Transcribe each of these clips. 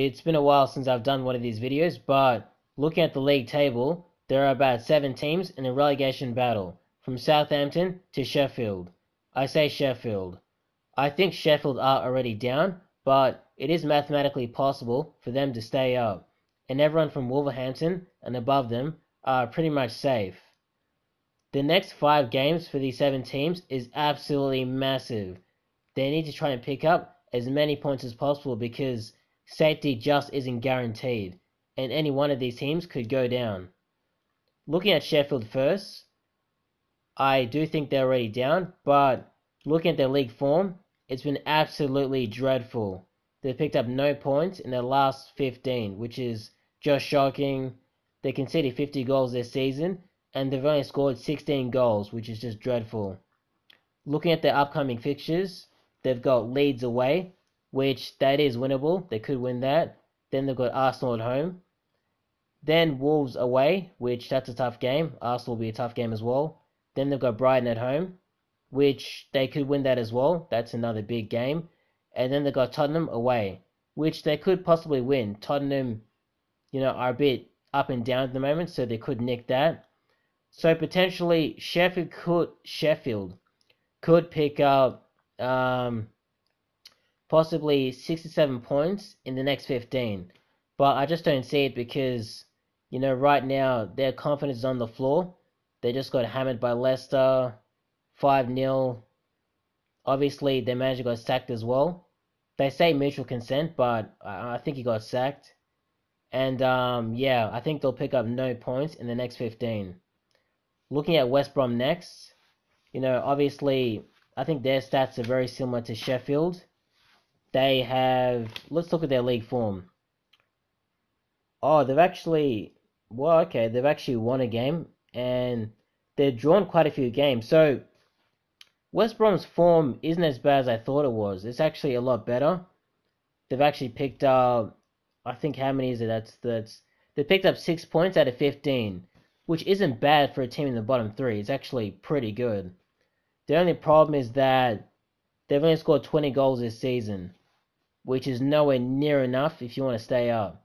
It's been a while since I've done one of these videos, but looking at the league table, there are about 7 teams in a relegation battle, from Southampton to Sheffield. I say Sheffield. I think Sheffield are already down, but it is mathematically possible for them to stay up, and everyone from Wolverhampton and above them are pretty much safe. The next 5 games for these 7 teams is absolutely massive. They need to try and pick up as many points as possible because safety just isn't guaranteed, and any one of these teams could go down. Looking at Sheffield first, I do think they're already down, but looking at their league form, it's been absolutely dreadful. They've picked up no points in their last 15, which is just shocking. They conceded 50 goals this season, and they've only scored 16 goals, which is just dreadful. Looking at their upcoming fixtures, they've got Leeds away, which that is winnable. They could win that. Then they've got Arsenal at home. Then Wolves away, which that's a tough game. Arsenal will be a tough game as well. Then they've got Brighton at home, which they could win that as well. That's another big game. And then they've got Tottenham away, which they could possibly win. Tottenham, are a bit up and down at the moment, so they could nick that. So potentially Sheffield could pick up possibly 67 points in the next 15. But I just don't see it because, right now their confidence is on the floor. They just got hammered by Leicester, 5-0. Obviously, their manager got sacked as well. They say mutual consent, but I think he got sacked. And, I think they'll pick up no points in the next 15. Looking at West Brom next, obviously, I think their stats are very similar to Sheffield. They have, let's look at their league form. Oh, they've actually won a game, and they've drawn quite a few games. So, West Brom's form isn't as bad as I thought it was. It's actually a lot better. They've actually picked up, I think, how many is it? They picked up 6 points out of 15, which isn't bad for a team in the bottom 3. It's actually pretty good. The only problem is that they've only scored 20 goals this season, which is nowhere near enough if you want to stay up.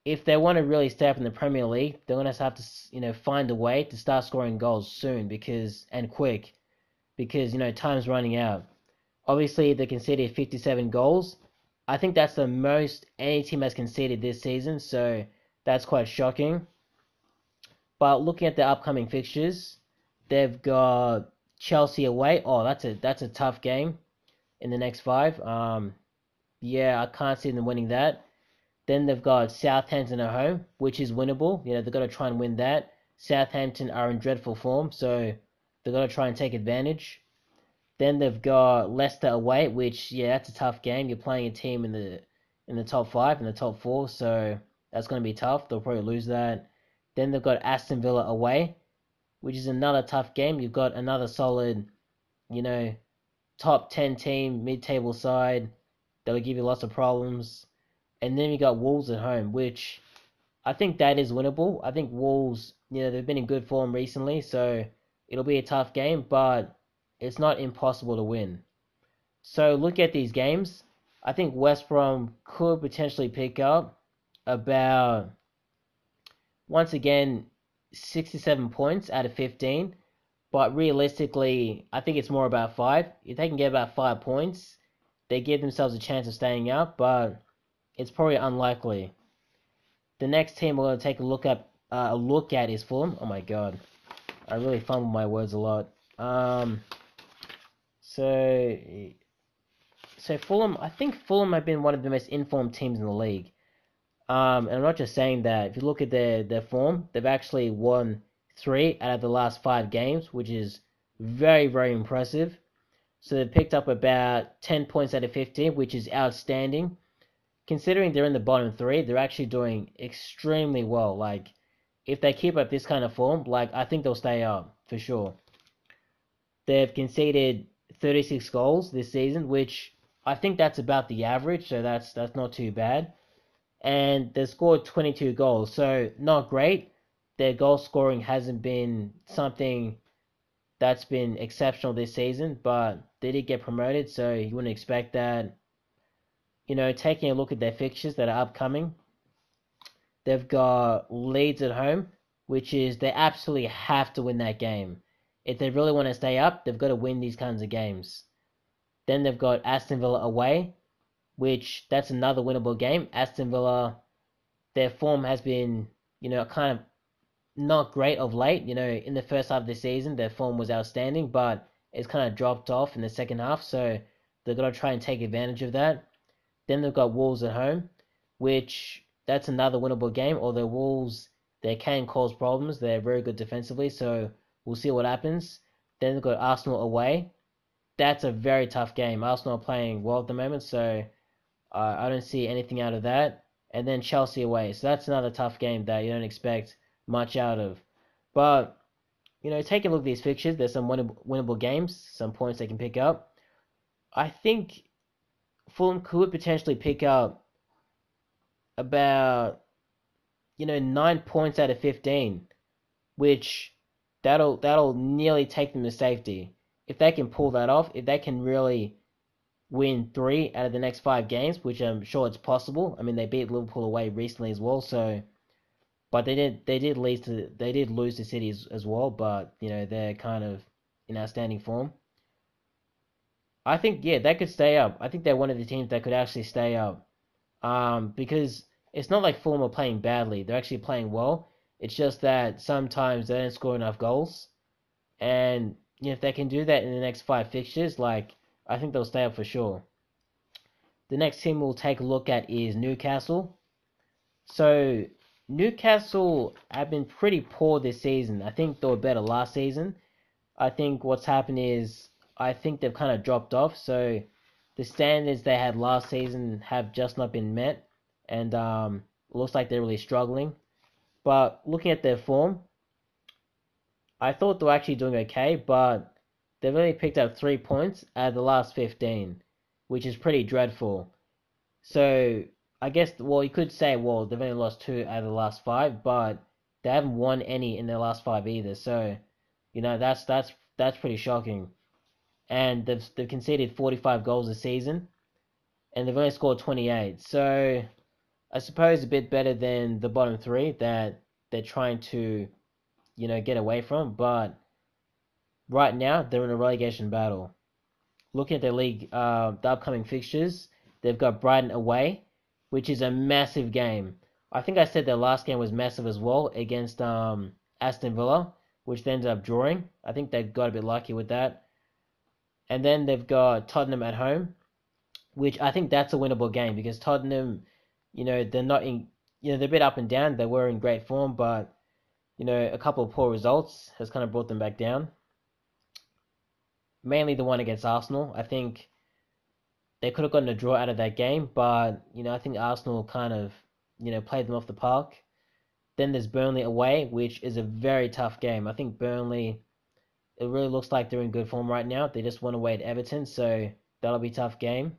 If they want to really stay up in the Premier League, they're going to have to, find a way to start scoring goals soon and quick, because, time's running out. Obviously, they conceded 57 goals. I think that's the most any team has conceded this season, so that's quite shocking. But looking at the upcoming fixtures, they've got Chelsea away. Oh, that's a tough game in the next 5. I can't see them winning that. Then they've got Southampton at home, which is winnable. They've got to try and win that. Southampton are in dreadful form, so they've got to try and take advantage. Then they've got Leicester away, which, that's a tough game. You're playing a team in the top 5, in the top 4, so that's going to be tough. They'll probably lose that. Then they've got Aston Villa away, which is another tough game. You've got another solid, top 10 team, mid-table side that will give you lots of problems. And then you got Wolves at home, which I think that is winnable. I think Wolves, they've been in good form recently, so it'll be a tough game, but it's not impossible to win. So look at these games. I think West Brom could potentially pick up about, once again, 67 points out of 15. But realistically, I think it's more about 5. If they can get about 5 points, they give themselves a chance of staying up, but it's probably unlikely. The next team we're going to take a look at is Fulham. Oh my god, I really fumble my words a lot. So Fulham, I think Fulham have been one of the most informed teams in the league. And I'm not just saying that. If you look at their form, they've actually won 3 out of the last 5 games, which is very, very impressive. So they've picked up about 10 points out of 15, which is outstanding. Considering they're in the bottom 3, they're actually doing extremely well. Like, if they keep up this kind of form, I think they'll stay up, for sure. They've conceded 36 goals this season, which I think that's about the average, so that's not too bad. And they've scored 22 goals, so not great. Their goal scoring hasn't been something that's been exceptional this season, but they did get promoted, so you wouldn't expect that. taking a look at their fixtures that are upcoming, they've got Leeds at home, which is they absolutely have to win that game. If they really want to stay up, they've got to win these kinds of games. Then they've got Aston Villa away, which that's another winnable game. Aston Villa, their form has been, kind of not great of late. In the first half of the season, their form was outstanding, but it's kind of dropped off in the second half, so they've got to try and take advantage of that. Then they've got Wolves at home, which that's another winnable game, although Wolves, they can cause problems. They're very good defensively, so we'll see what happens. Then they've got Arsenal away. That's a very tough game. Arsenal are playing well at the moment, so I don't see anything out of that. And then Chelsea away. So that's another tough game that you don't expect much out of. But, taking a look at these fixtures, there's some winnable games, some points they can pick up. I think Fulham could potentially pick up about, 9 points out of 15, which that'll nearly take them to safety. If they can pull that off, if they can really win 3 out of the next 5 games, which I'm sure it's possible. I mean, they beat Liverpool away recently as well, so but they did lose to City as well, but they're kind of in outstanding form. I think they could stay up. I think they're one of the teams that could actually stay up. Because it's not like Fulham are playing badly. They're actually playing well. It's just that sometimes they don't score enough goals. And if they can do that in the next 5 fixtures, I think they'll stay up for sure. The next team we'll take a look at is Newcastle. So Newcastle have been pretty poor this season. I think they were better last season. I think what's happened is I think they've kind of dropped off. So the standards they had last season have just not been met, and looks like they're really struggling. But looking at their form, I thought they were actually doing okay, but they've only picked up 3 points out of the last 15, which is pretty dreadful. So I guess, you could say, they've only lost 2 out of the last 5, but they haven't won any in their last 5 either. So, that's pretty shocking. And they've conceded 45 goals this season, and they've only scored 28. So I suppose a bit better than the bottom 3 that they're trying to, get away from. But right now they're in a relegation battle. Looking at their league, the upcoming fixtures, they've got Brighton away, which is a massive game. I think I said their last game was massive as well against Aston Villa, which they ended up drawing. I think they got a bit lucky with that. And then they've got Tottenham at home, which I think that's a winnable game because Tottenham, they're not in, they're a bit up and down. They were in great form, but, a couple of poor results has kind of brought them back down. Mainly the one against Arsenal. I think they could have gotten a draw out of that game, but, I think Arsenal kind of, played them off the park. Then there's Burnley away, which is a very tough game. I think Burnley, it really looks like they're in good form right now. They just won away at Everton, so that'll be a tough game.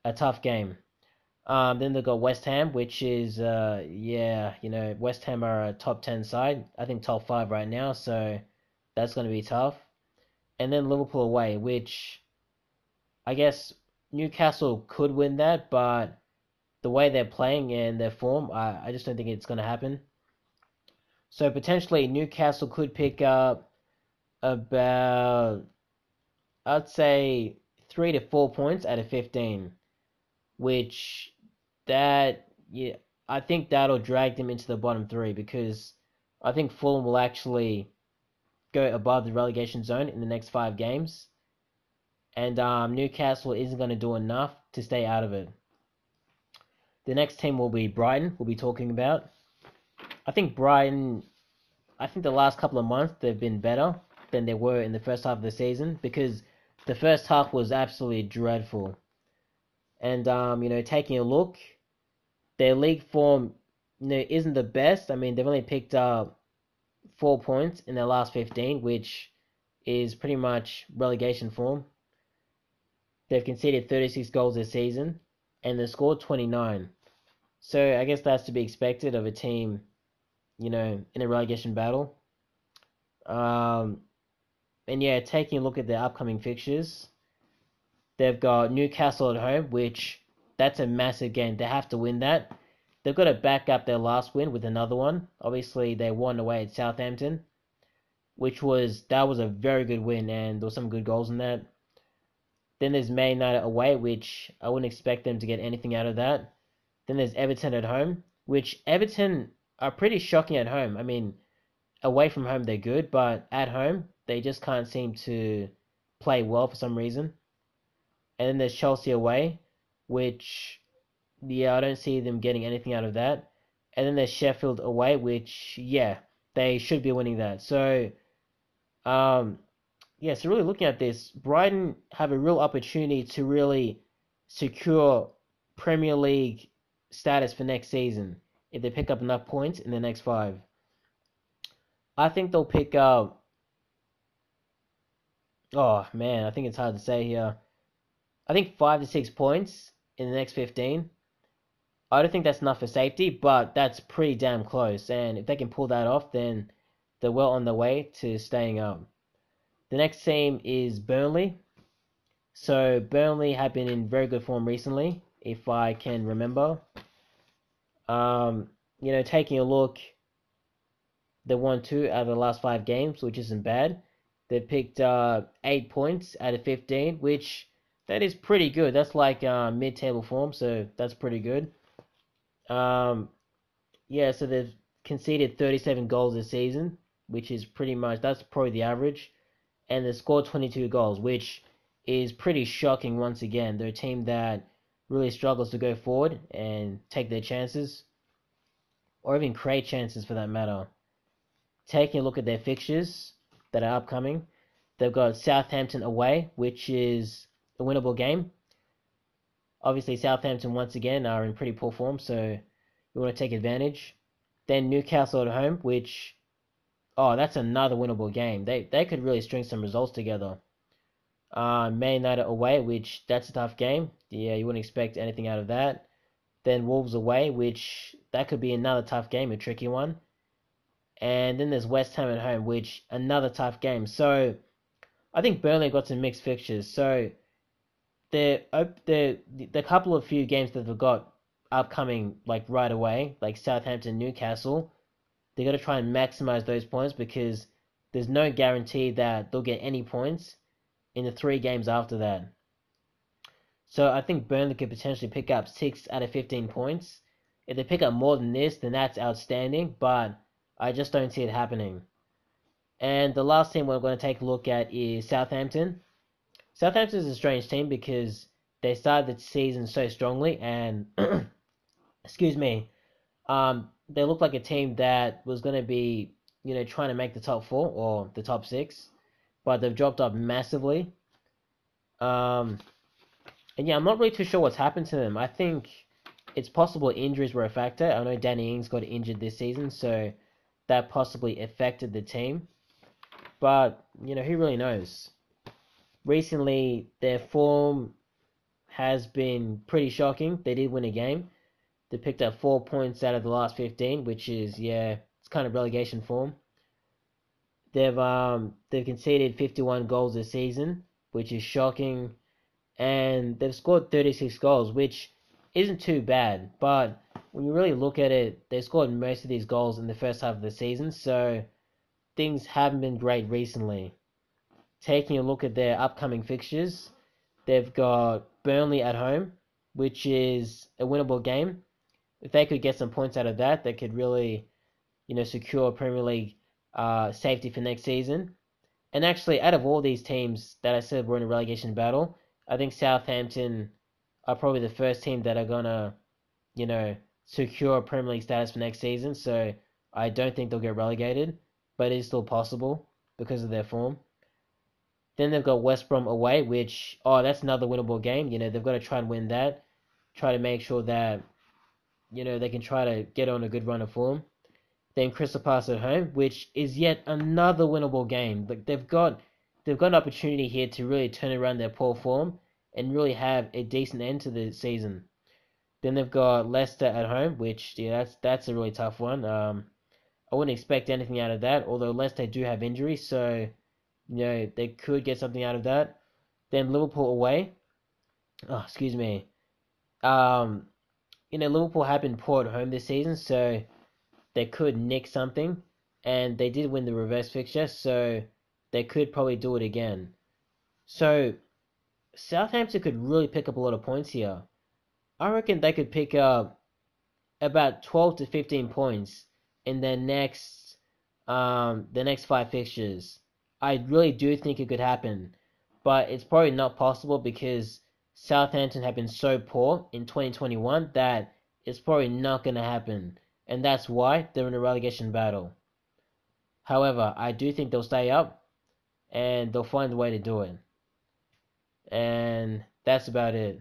Then they've got West Ham, which is, West Ham are a top 10 side. I think top 5 right now, so that's going to be tough. And then Liverpool away, which I guess Newcastle could win that, but the way they're playing and their form, I just don't think it's going to happen. So potentially Newcastle could pick up about, I'd say, 3 to 4 points out of 15, which I think that'll drag them into the bottom 3 because I think Fulham will actually go above the relegation zone in the next 5 games, and Newcastle isn't going to do enough to stay out of it. The next team will be Brighton, we'll be talking about. I think Brighton, the last couple of months they've been better than they were in the first half of the season because the first half was absolutely dreadful. And, taking a look, their league form, isn't the best. I mean, they've only picked up 4 points in their last 15, which is pretty much relegation form. They've conceded 36 goals this season, and they've scored 29. So I guess that's to be expected of a team, in a relegation battle. And taking a look at their upcoming fixtures, they've got Newcastle at home, which that's a massive game. They have to win that. They've got to back up their last win with another one. Obviously, they won away at Southampton, that was a very good win, and there were some good goals in that. Then there's Man United away, which I wouldn't expect them to get anything out of that. Then there's Everton at home, which Everton are pretty shocking at home. I mean, away from home they're good, but at home they just can't seem to play well for some reason. And then there's Chelsea away, which, yeah, I don't see them getting anything out of that. And then there's Sheffield away, which, yeah, they should be winning that. So, yeah, so really looking at this, Brighton have a real opportunity to really secure Premier League status for next season if they pick up enough points in the next 5. I think they'll pick up. Oh man, I think it's hard to say here. I think 5 to 6 points in the next 15. I don't think that's enough for safety, but that's pretty damn close. And if they can pull that off, then they're well on their way to staying up. The next team is Burnley. So Burnley have been in very good form recently, if I can remember. Taking a look, they won 2 out of the last 5 games, which isn't bad. They picked 8 points out of 15, which that is pretty good. That's like mid-table form, so that's pretty good. So they've conceded 37 goals this season, which is that's probably the average. And they scored 22 goals, which is pretty shocking once again. They're a team that really struggles to go forward and take their chances, or even create chances for that matter. Taking a look at their fixtures that are upcoming, they've got Southampton away, which is a winnable game. Obviously, Southampton once again are in pretty poor form, so you want to take advantage. Then Newcastle at home, which, that's another winnable game. They could really string some results together. Man United away, which that's a tough game. Yeah, you wouldn't expect anything out of that. Then Wolves away, which that could be another tough game, a tricky one. And then there's West Ham at home, which another tough game. So I think Burnley got some mixed fixtures. So the couple of few games that they've got upcoming, like right away, like Southampton, Newcastle, they got to try and maximize those points because there's no guarantee that they'll get any points in the 3 games after that. So I think Burnley could potentially pick up 6 out of 15 points. If they pick up more than this, then that's outstanding, but I just don't see it happening. And the last team we're going to take a look at is Southampton. Southampton is a strange team because they started the season so strongly and, excuse me, they look like a team that was going to be, trying to make the top 4 or the top 6, but they've dropped off massively. And yeah, I'm not really too sure what's happened to them. I think it's possible injuries were a factor. I know Danny Ings got injured this season, so that possibly affected the team. But, who really knows? Recently, their form has been pretty shocking. They did win a game. They picked up 4 points out of the last 15, which is, it's kind of relegation form. They've conceded 51 goals this season, which is shocking. And they've scored 36 goals, which isn't too bad. But when you really look at it, they scored most of these goals in the first half of the season, so things haven't been great recently. Taking a look at their upcoming fixtures, they've got Burnley at home, which is a winnable game. If they could get some points out of that, they could really, secure Premier League safety for next season. And actually, out of all these teams that I said were in a relegation battle, I think Southampton are probably the first team that are gonna, secure Premier League status for next season. So I don't think they'll get relegated, but it is still possible because of their form. Then they've got West Brom away, which, that's another winnable game. They've got to try and win that. Try to make sure that, they can try to get on a good run of form. Then Crystal Palace at home, which is yet another winnable game. Like they've got an opportunity here to really turn around their poor form and really have a decent end to the season. Then they've got Leicester at home, which that's a really tough one. I wouldn't expect anything out of that, although Leicester do have injuries, so they could get something out of that. Then Liverpool away. Um, Liverpool have been poor at home this season, so they could nick something, and they did win the reverse fixture, so they could probably do it again. So Southampton could really pick up a lot of points here. I reckon they could pick up about 12 to 15 points in the next five fixtures. I really do think it could happen, but it's probably not possible because Southampton have been so poor in 2021 that it's probably not going to happen, and that's why they're in a relegation battle. However, I do think they'll stay up and they'll find a way to do it. And that's about it.